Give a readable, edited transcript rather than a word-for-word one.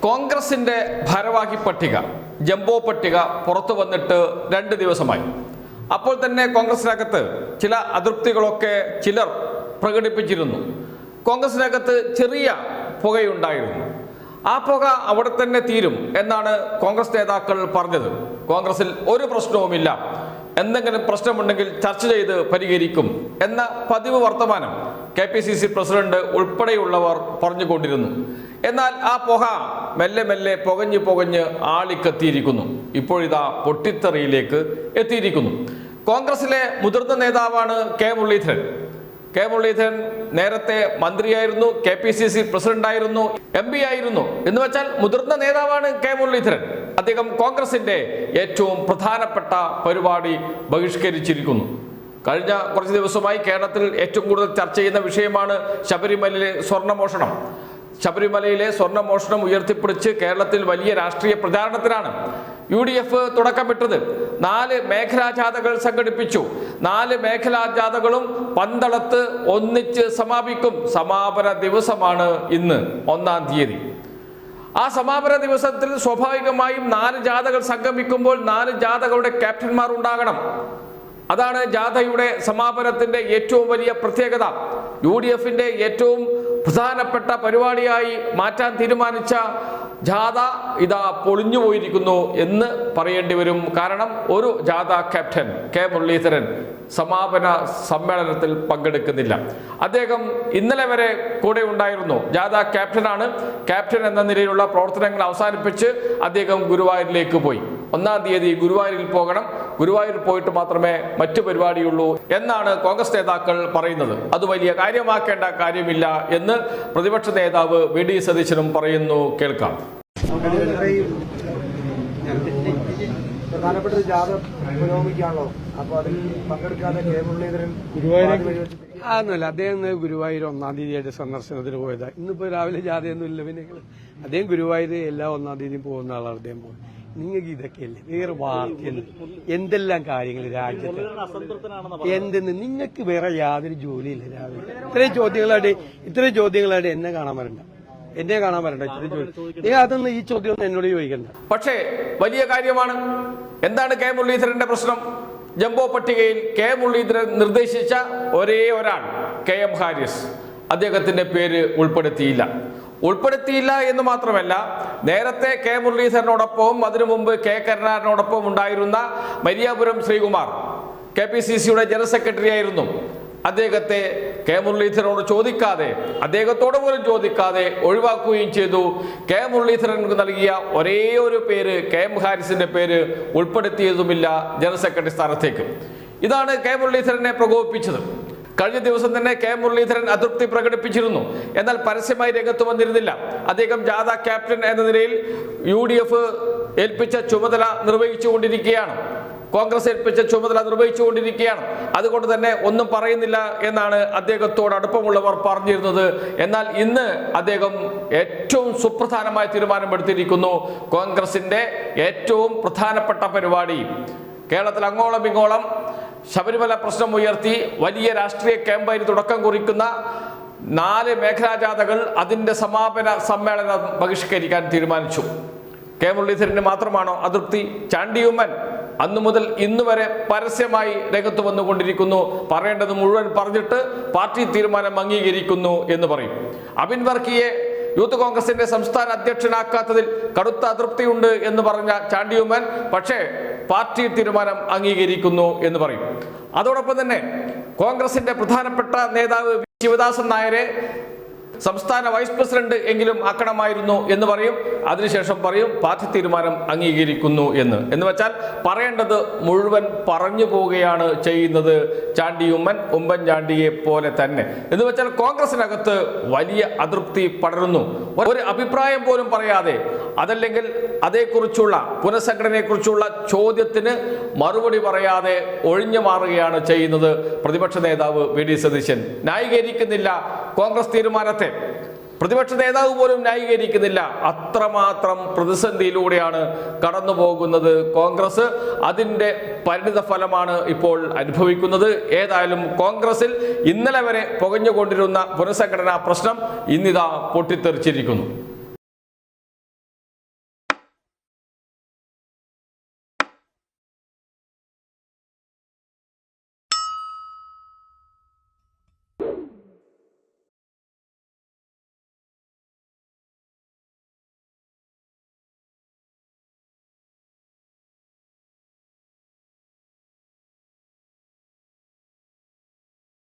കോൺഗ്രസിന്റെ ഭാരവാഹി പട്ടിക ജംബോ പട്ടിക പുറത്തു വന്നിട്ട് 2 ദിവസമായി. അപ്പോൾ തന്നെ കോൺഗ്രസിനകത്ത് ചില അതൃപ്തികളൊക്കെ ചിലർ പ്രകടിപ്പിച്ചിരുന്നു. കോൺഗ്രസിനകത്ത് ചെറിയ പുകയുണ്ടായിരുന്നു. ആ പുക അവിടെ തന്നെ തീരും എന്നാണ് കോൺഗ്രസ് നേതാക്കൾ പറഞ്ഞത്. കോൺഗ്രസിൽ ഒരു പ്രശ്നവുമില്ല, എന്തെങ്കിലും പ്രശ്നമുണ്ടെങ്കിൽ ചർച്ച ചെയ്ത് പരിഹരിക്കും എന്ന പതിവ് വർത്തമാനം KPCC പ്രസിഡന്റ് ഉൾപ്പെടെയുള്ളവർ പറഞ്ഞുകൊണ്ടിരുന്നു. എന്നാൽ ആ പുക മെല്ലെ മെല്ലെ പുകഞ്ഞ് ആളിക്കെത്തിയിരിക്കുന്നു. ഇപ്പോഴിതാ പൊട്ടിത്തെറിയിലേക്ക് എത്തിയിരിക്കുന്നു. കോൺഗ്രസിലെ മുതിർന്ന നേതാവാണ് കെ മുരളീധരൻ. നേരത്തെ മന്ത്രിയായിരുന്നു, KPCC പ്രസിഡന്റായിരുന്നു, MP ആയിരുന്നു. എന്ന് വെച്ചാൽ മുതിർന്ന നേതാവാണ് കെ മുരളീധരൻ. അദ്ദേഹം കോൺഗ്രസിന്റെ ഏറ്റവും പ്രധാനപ്പെട്ട പരിപാടി ബഹിഷ്കരിച്ചിരിക്കുന്നു. കഴിഞ്ഞ കുറച്ച് ദിവസമായി കേരളത്തിൽ ഏറ്റവും കൂടുതൽ ചർച്ച ചെയ്യുന്ന വിഷയമാണ് ശബരിമലയിലെ സ്വർണ്ണമോഷണം. ശബരിമലയിലെ സ്വർണ്ണമോഷണം ഉയർത്തിപ്പിടിച്ച് കേരളത്തിൽ വലിയ രാഷ്ട്രീയ പ്രചാരണത്തിനാണ് UDF തുടക്കമിട്ടത്. 4 മേഖലാ ജാഥകൾ സംഘടിപ്പിച്ചു. 4 മേഖലാ ജാഥകളും പന്തളത്ത് ഒന്നിച്ച് സമാപിക്കും. സമാപന ദിവസമാണ് ഇന്ന് 1-ാം തീയതി. ആ സമാപന ദിവസത്തിൽ സ്വാഭാവികമായും 4 ജാഥകൾ സംഗമിക്കുമ്പോൾ 4 ജാഥകളുടെ ക്യാപ്റ്റന്മാർ ഉണ്ടാകണം. അതാണ് ജാഥയുടെ സമാപനത്തിന്റെ ഏറ്റവും വലിയ പ്രത്യേകത. UDFന്റെ ഏറ്റവും പ്രധാനപ്പെട്ട പരിപാടിയായി മാറ്റാൻ തീരുമാനിച്ച ജാഥ ഇതാ പൊളിഞ്ഞു പോയിരിക്കുന്നു എന്ന് പറയേണ്ടി വരും. കാരണം ഒരു ജാഥ ക്യാപ്റ്റൻ കെ മുരളീധരൻ സമാപന സമ്മേളനത്തിൽ പങ്കെടുക്കുന്നില്ല. അദ്ദേഹം ഇന്നലെ വരെ കൂടെ ഉണ്ടായിരുന്നു. ജാഥ ക്യാപ്റ്റനാണ്. ക്യാപ്റ്റൻ എന്ന നിലയിലുള്ള പ്രവർത്തനങ്ങൾ അവസാനിപ്പിച്ച് അദ്ദേഹം ഗുരുവായൂരിലേക്ക് പോയി. 1-ാം തീയതി ഗുരുവായൂരിൽ പോകണം. ഗുരുവായൂരിൽ പോയിട്ട് മാത്രമേ മറ്റു പരിപാടിയുള്ളൂ എന്നാണ് കോൺഗ്രസ് നേതാക്കൾ പറയുന്നത്. അത് വലിയ കാര്യമാക്കേണ്ട കാര്യമില്ല എന്ന് പ്രതിപക്ഷ നേതാവ് VD സതീശനും പറയുന്നു. കേൾക്കാം. പ്രധാനപ്പെട്ട ജാഥ പുരോഗമിക്കാണല്ലോ, അപ്പൊ അതിൽ പങ്കെടുക്കാതെ കെ മുരളീധരൻ അതൊന്നുമല്ല. അദ്ദേഹം ഗുരുവായൂർ 1-ാം തീയതിയായിട്ട് സന്ദർശനത്തിന് പോയതാ. ഇന്നിപ്പോ രാവിലെ ജാഥയൊന്നും ഇല്ല. പിന്നെ അദ്ദേഹം ഗുരുവായൂർ എല്ലാ 1-ാം തീയതിയും പോകുന്ന ആളാണ്. അദ്ദേഹം പോകും. നിങ്ങൾക്ക് ഇതൊക്കെയല്ലേ വേറെ വാർത്തയല്ലേ, എന്തെല്ലാം കാര്യങ്ങൾ രാജ്യത്ത് എന്തെന്ന് നിങ്ങൾക്ക് വേറെ യാതൊരു ജോലിയില്ല. രാവിലെ ഇത്രയും ചോദ്യങ്ങളായിട്ട് എന്നെ കാണാൻ വരണ്ട. ഇത്രയും ചോദ്യം നിങ്ങൾ അതൊന്നും ഈ ചോദ്യം ഒന്നും എന്നോട് ചോദിക്കണ്ട. പക്ഷേ വലിയ കാര്യമാണ്. എന്താണ് കെ മുരളീധരന്റെ പ്രശ്നം? ജംബോ പട്ടികയിൽ കെ മുരളീധരൻ നിർദ്ദേശിച്ച ഒരേ ഒരാൾ KM ഹാരിസ്. അദ്ദേഹത്തിന്റെ പേര് ഉൾപ്പെടുത്തിയില്ല എന്ന് മാത്രമല്ല, നേരത്തെ കെ മുരളീധരനോടൊപ്പവും അതിനു മുമ്പ് K കരുണാകരനോടൊപ്പം ഉണ്ടായിരുന്ന മരിയാപുരം ശ്രീകുമാർ KPCCയുടെ ജനറൽ സെക്രട്ടറി ആയിരുന്നു. അദ്ദേഹത്തെ കെ മുരളീധരനോട് അദ്ദേഹത്തോട് പോലും ചോദിക്കാതെ ഒഴിവാക്കുകയും ചെയ്തു. കെ മുരളീധരൻ നൽകിയ ഒരേ ഒരു പേര് KM ഹാരിസിന്റെ പേര് ഉൾപ്പെടുത്തിയതുമില്ല ജനറൽ സെക്രട്ടറി സ്ഥാനത്തേക്ക്. ഇതാണ് കെ മുരളീധരനെ പ്രകോപിപ്പിച്ചത്. കഴിഞ്ഞ ദിവസം തന്നെ കെ മുരളീധരൻ അതൃപ്തി പ്രകടിപ്പിച്ചിരുന്നു. എന്നാൽ പരസ്യമായി രംഗത്ത് വന്നിരുന്നില്ല. അദ്ദേഹം ജാഥ ക്യാപ്റ്റൻ എന്ന നിലയിൽ UDF ഏൽപ്പിച്ച ചുമതല നിർവഹിച്ചുകൊണ്ടിരിക്കുകയാണ്. കോൺഗ്രസ് ഏൽപ്പിച്ച ചുമതല നിർവഹിച്ചുകൊണ്ടിരിക്കുകയാണ്. അതുകൊണ്ട് തന്നെ ഒന്നും പറയുന്നില്ല എന്നാണ് അദ്ദേഹത്തോട് അടുപ്പമുള്ളവർ പറഞ്ഞിരുന്നത്. എന്നാൽ ഇന്ന് അദ്ദേഹം ഏറ്റവും സുപ്രധാനമായ തീരുമാനമെടുത്തിരിക്കുന്നു. കോൺഗ്രസിന്റെ ഏറ്റവും പ്രധാനപ്പെട്ട പരിപാടി കേരളത്തിൽ അങ്ങോളം ഇങ്ങോളം ശബരിമല പ്രശ്നം ഉയർത്തി വലിയ രാഷ്ട്രീയ ക്യാമ്പയിന് തുടക്കം കുറിക്കുന്ന 4 മേഖലാ ജാഥകൾ അതിന്റെ സമാപന സമ്മേളനം ബഹിഷ്കരിക്കാൻ തീരുമാനിച്ചു. കെ മുരളീധരന് മാത്രമാണോ അതൃപ്തി? ചാണ്ടി ഉമ്മൻ അന്നു മുതൽ ഇന്നു വരെ പരസ്യമായി രംഗത്ത് വന്നുകൊണ്ടിരിക്കുന്നു. പറയേണ്ടത് മുഴുവൻ പറഞ്ഞിട്ട് പാർട്ടി തീരുമാനം അംഗീകരിക്കുന്നു എന്ന് പറയും. അബിൻ വർക്കിയെ യൂത്ത് കോൺഗ്രസിന്റെ സംസ്ഥാന അധ്യക്ഷനാക്കാത്തതിൽ കടുത്ത അതൃപ്തിയുണ്ട് എന്ന് പറഞ്ഞ ചാണ്ടി ഉമ്മൻ പക്ഷേ പാർട്ടി തീരുമാനം അംഗീകരിക്കുന്നു എന്ന് പറയും. അതോടൊപ്പം തന്നെ കോൺഗ്രസിന്റെ പ്രധാനപ്പെട്ട നേതാവ് ശിവദാസൻ നായരെ സംസ്ഥാന വൈസ് പ്രസിഡന്റ് എങ്കിലും ആക്കണമായിരുന്നു എന്ന് പറയും. അതിനുശേഷം പറയും പാർട്ടി തീരുമാനം അംഗീകരിക്കുന്നു എന്ന് വെച്ചാൽ പറയേണ്ടത് മുഴുവൻ പറഞ്ഞു പോവുകയാണ് ചെയ്യുന്നത് ചാണ്ടി ഉമ്മൻചാണ്ടിയെ പോലെ തന്നെ. എന്ന് വെച്ചാൽ കോൺഗ്രസിനകത്ത് വലിയ അതൃപ്തി പടരുന്നു. ഒരു അഭിപ്രായം പോലും പറയാതെ, അതല്ലെങ്കിൽ അതേക്കുറിച്ചുള്ള പുനഃസംഘടനയെക്കുറിച്ചുള്ള ചോദ്യത്തിന് മറുപടി പറയാതെ ഒഴിഞ്ഞു മാറുകയാണ് ചെയ്യുന്നത് പ്രതിപക്ഷ നേതാവ് VD സതീശൻ. ന്യായീകരിക്കുന്നില്ല കോൺഗ്രസ് തീരുമാനത്തെ. പ്രതിപക്ഷ നേതാവ് പോലും ന്യായീകരിക്കുന്നില്ല. അത്രമാത്രം പ്രതിസന്ധിയിലൂടെയാണ് കടന്നു പോകുന്നത് കോൺഗ്രസ്. അതിൻ്റെ പരിണിത ഫലമാണ് ഇപ്പോൾ അനുഭവിക്കുന്നത്. ഏതായാലും കോൺഗ്രസിൽ ഇന്നലെ വരെ പുകഞ്ഞുകൊണ്ടിരുന്ന പുനഃസംഘടനാ പ്രശ്നം ഇന്നിതാ പൊട്ടിത്തെറിച്ചിരിക്കുന്നു.